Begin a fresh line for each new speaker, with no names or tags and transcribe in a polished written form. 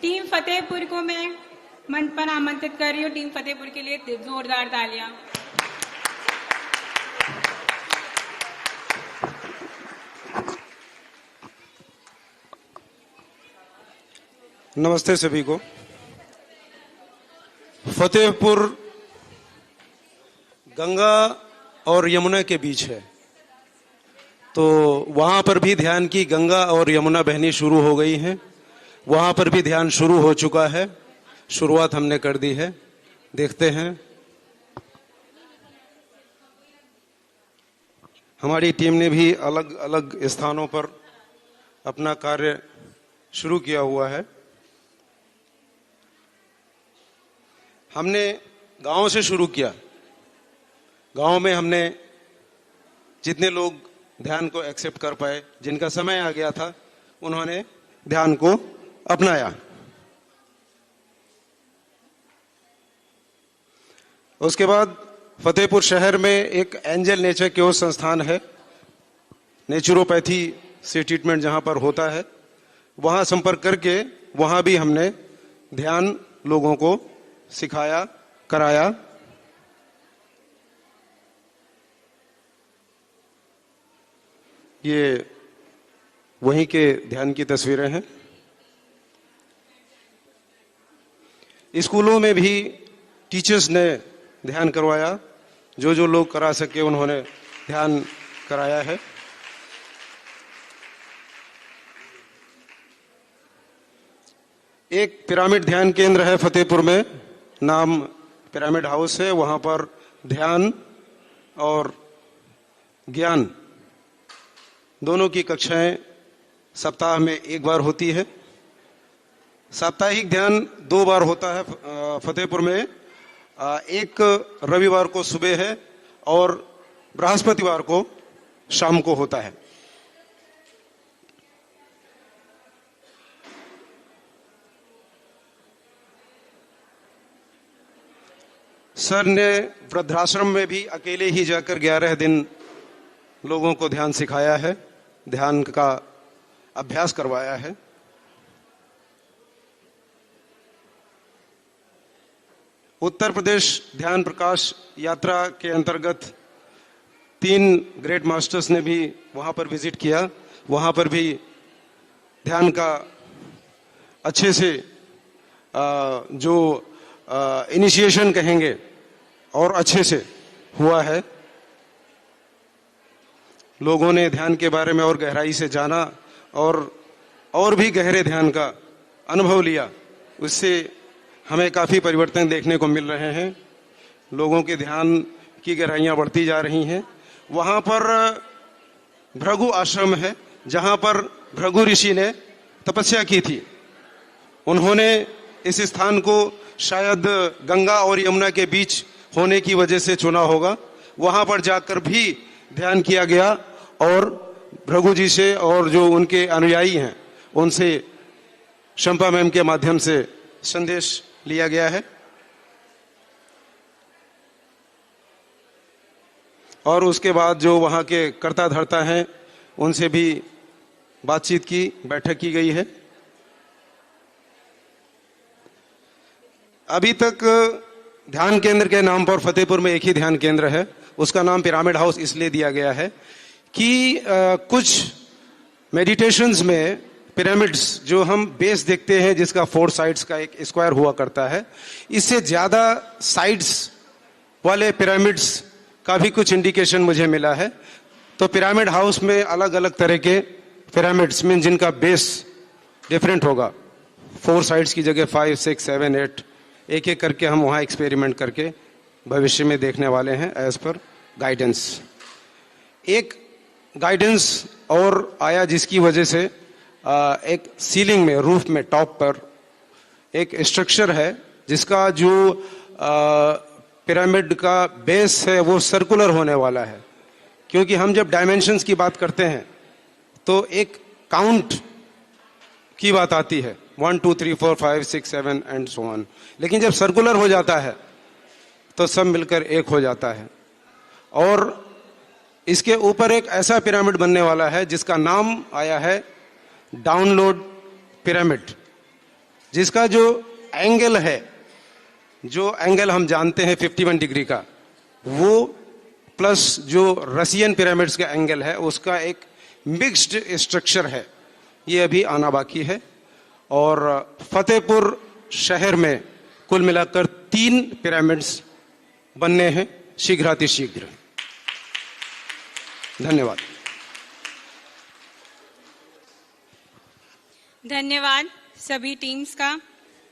Team Fatehpur को मैं मंच पर आमंत्रित कर रही हूँ। टीम फतेहपुर के लिए जोरदार तालियां।
नमस्ते सभी को। फतेहपुर गंगा और यमुना के बीच है, तो वहां पर भी ध्यान की गंगा और यमुना बहनी शुरू हो गई हैं। वहां पर भी ध्यान शुरू हो चुका है, शुरुआत हमने कर दी है। देखते हैं, हमारी टीम ने भी अलग अलग स्थानों पर अपना कार्य शुरू किया हुआ है। हमने गांव से शुरू किया। गांव में हमने जितने लोग ध्यान को एक्सेप्ट कर पाए, जिनका समय आ गया था, उन्होंने ध्यान को अपनाया। उसके बाद फतेहपुर शहर में एक एंजल नेचर क्योर संस्थान है, नेचुरोपैथी से ट्रीटमेंट जहां पर होता है, वहां संपर्क करके वहां भी हमने ध्यान लोगों को सिखाया, कराया। ये वहीं के ध्यान की तस्वीरें हैं। स्कूलों में भी टीचर्स ने ध्यान करवाया, जो जो लोग करा सके उन्होंने ध्यान कराया है। एक पिरामिड ध्यान केंद्र है फतेहपुर में, नाम पिरामिड हाउस है। वहां पर ध्यान और ज्ञान दोनों की कक्षाएं सप्ताह में एक बार होती है। साप्ताहिक ध्यान 2 बार होता है फतेहपुर में। एक रविवार को सुबह है और बृहस्पतिवार को शाम को होता है। सर ने वृद्धाश्रम में भी अकेले ही जाकर 11 दिन लोगों को ध्यान सिखाया है, ध्यान का अभ्यास करवाया है। उत्तर प्रदेश ध्यान प्रकाश यात्रा के अंतर्गत 3 ग्रेट मास्टर्स ने भी वहां पर विजिट किया। वहां पर भी ध्यान का अच्छे से जो इनिशिएशन कहेंगे और अच्छे से हुआ है। लोगों ने ध्यान के बारे में और गहराई से जाना और भी गहरे ध्यान का अनुभव लिया। उससे हमें काफी परिवर्तन देखने को मिल रहे हैं। लोगों के ध्यान की गहराइयां बढ़ती जा रही हैं। वहां पर भृगु आश्रम है, जहां पर भृगु ऋषि ने तपस्या की थी। उन्होंने इस स्थान को शायद गंगा और यमुना के बीच होने की वजह से चुना होगा। वहां पर जाकर भी ध्यान किया गया और भृगु जी से और जो उनके अनुयायी हैं उनसे शंपा मैम के माध्यम से संदेश लिया गया है। और उसके बाद जो वहां के कर्ता धर्ता हैं उनसे भी बातचीत की, बैठक की गई है। अभी तक ध्यान केंद्र के नाम पर फतेहपुर में एक ही ध्यान केंद्र है। उसका नाम पिरामिड हाउस इसलिए दिया गया है कि कुछ मेडिटेशंस में पिरामिड्स जो हम बेस देखते हैं, जिसका 4 साइड्स का एक स्क्वायर हुआ करता है, इससे ज्यादा साइड्स वाले पिरामिड्स का भी कुछ इंडिकेशन मुझे मिला है। तो पिरामिड हाउस में अलग अलग तरह के पिरामिड्स में जिनका बेस डिफरेंट होगा, 4 साइड्स की जगह 5, 6, 7, 8 एक एक करके हम वहां एक्सपेरिमेंट करके भविष्य में देखने वाले हैं एज पर गाइडेंस। एक गाइडेंस और आया जिसकी वजह से एक सीलिंग में, रूफ में, टॉप पर एक स्ट्रक्चर है जिसका जो पिरामिड का बेस है वो सर्कुलर होने वाला है। क्योंकि हम जब डायमेंशंस की बात करते हैं तो एक काउंट की बात आती है, 1 2 3 4 5 6 7 एंड सो ऑन। लेकिन जब सर्कुलर हो जाता है तो सब मिलकर एक हो जाता है। और इसके ऊपर एक ऐसा पिरामिड बनने वाला है जिसका नाम आया है डाउनलोड पिरामिड। जिसका जो एंगल है, जो एंगल हम जानते हैं 51 डिग्री का, वो प्लस जो रसियन पिरामिड्स का एंगल है, उसका एक मिक्स्ड स्ट्रक्चर है, ये अभी आना बाकी है। और फतेहपुर शहर में कुल मिलाकर 3 पिरामिड्स बनने हैं शीघ्रातिशीघ्र। धन्यवाद।
धन्यवाद सभी टीम्स का।